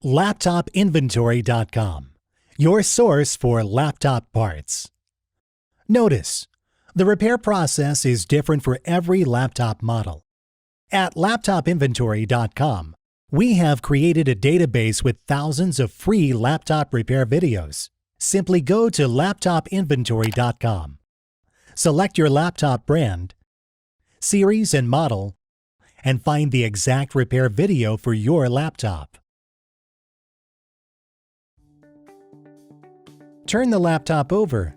LaptopInventory.com, your source for laptop parts. Notice, the repair process is different for every laptop model. At LaptopInventory.com, we have created a database with thousands of free laptop repair videos. Simply go to LaptopInventory.com. Select your laptop brand, series and model, and find the exact repair video for your laptop. Turn the laptop over.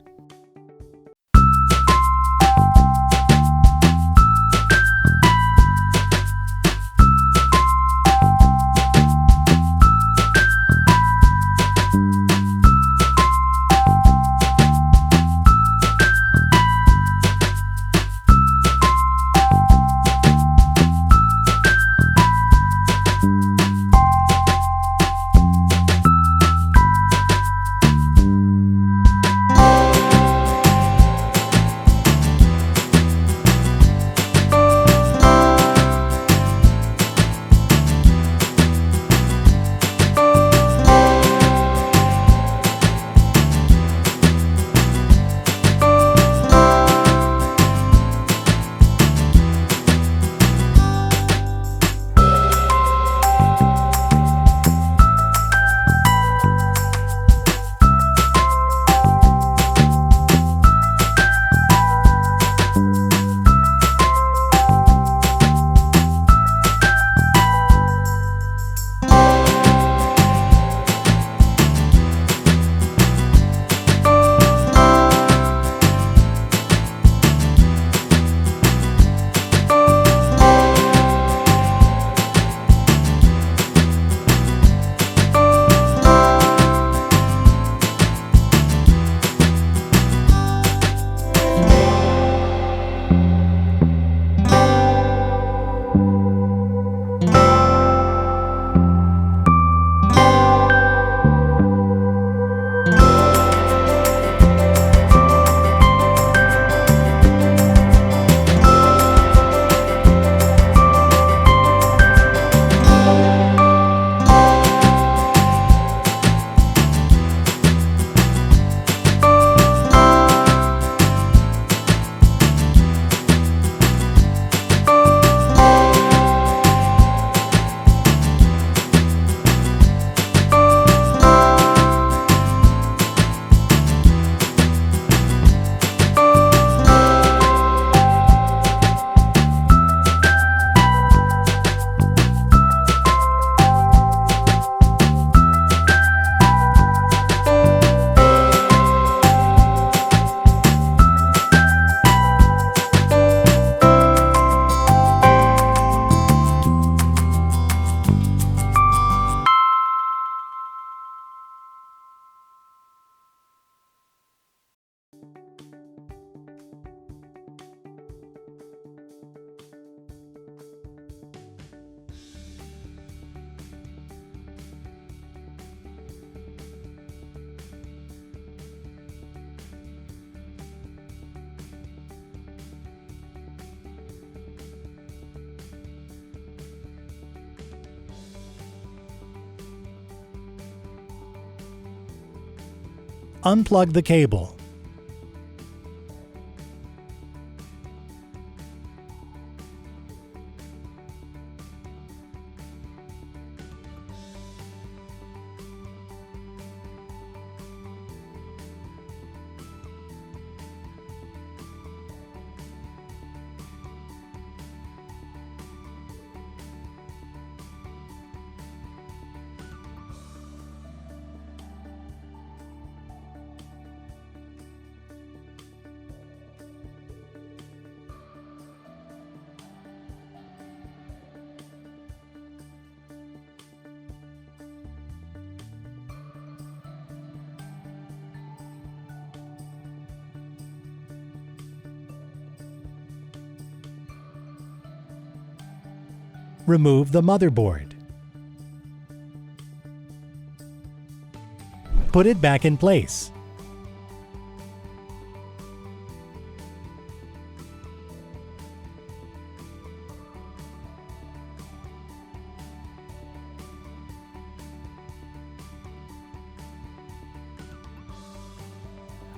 Unplug the cable. Remove the motherboard. Put it back in place.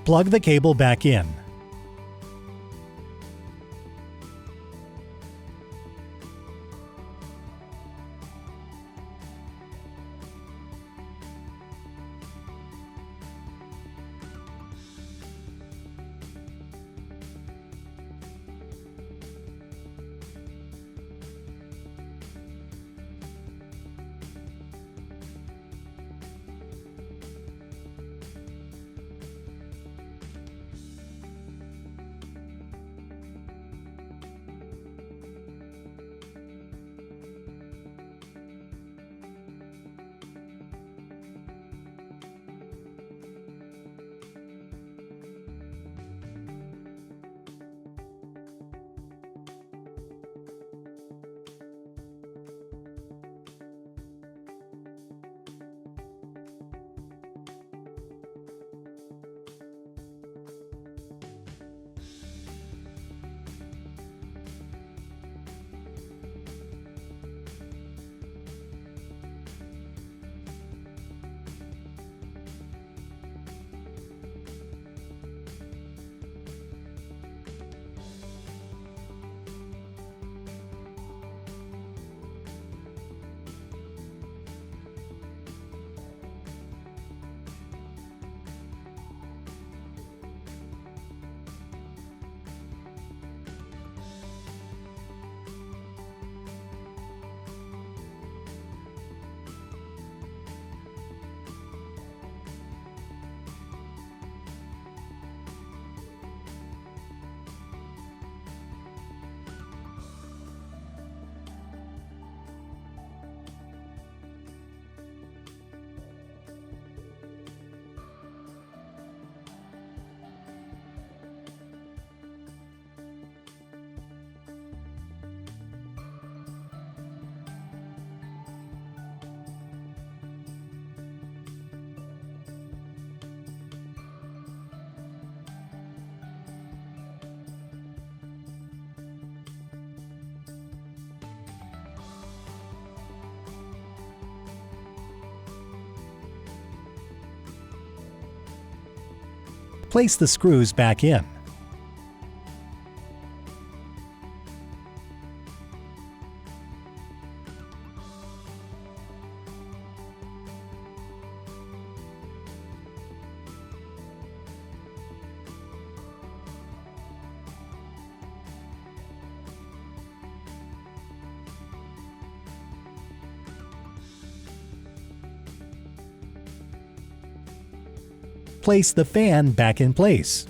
Plug the cable back in. Place the screws back in. Place the fan back in place.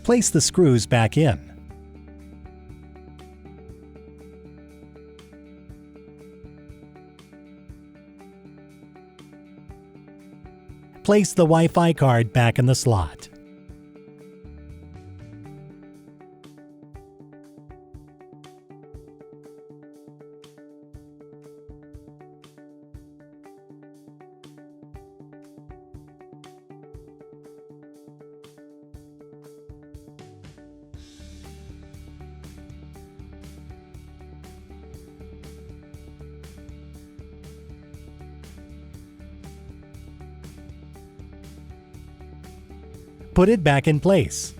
Place the screws back in. Place the Wi-Fi card back in the slot. Put it back in place.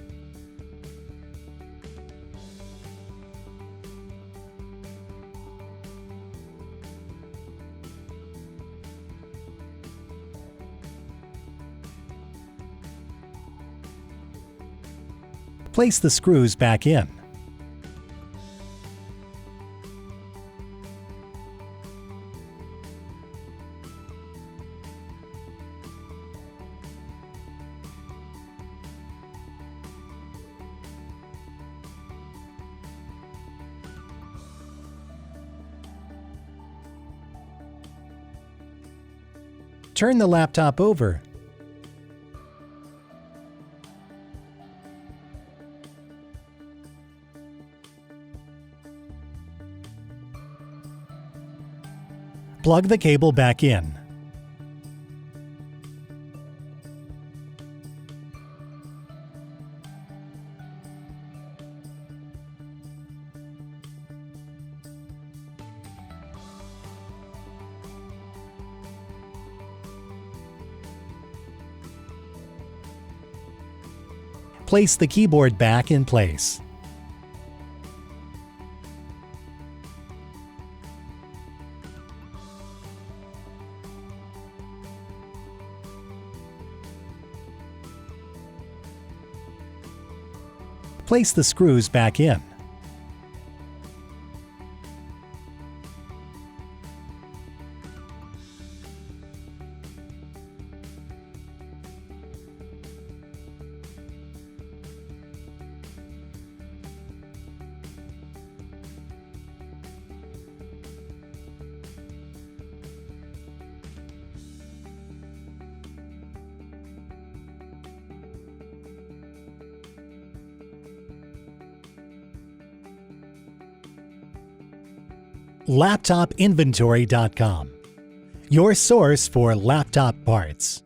Place the screws back in. Turn the laptop over. Plug the cable back in. Place the keyboard back in place. Place the screws back in. LaptopInventory.com, your source for laptop parts.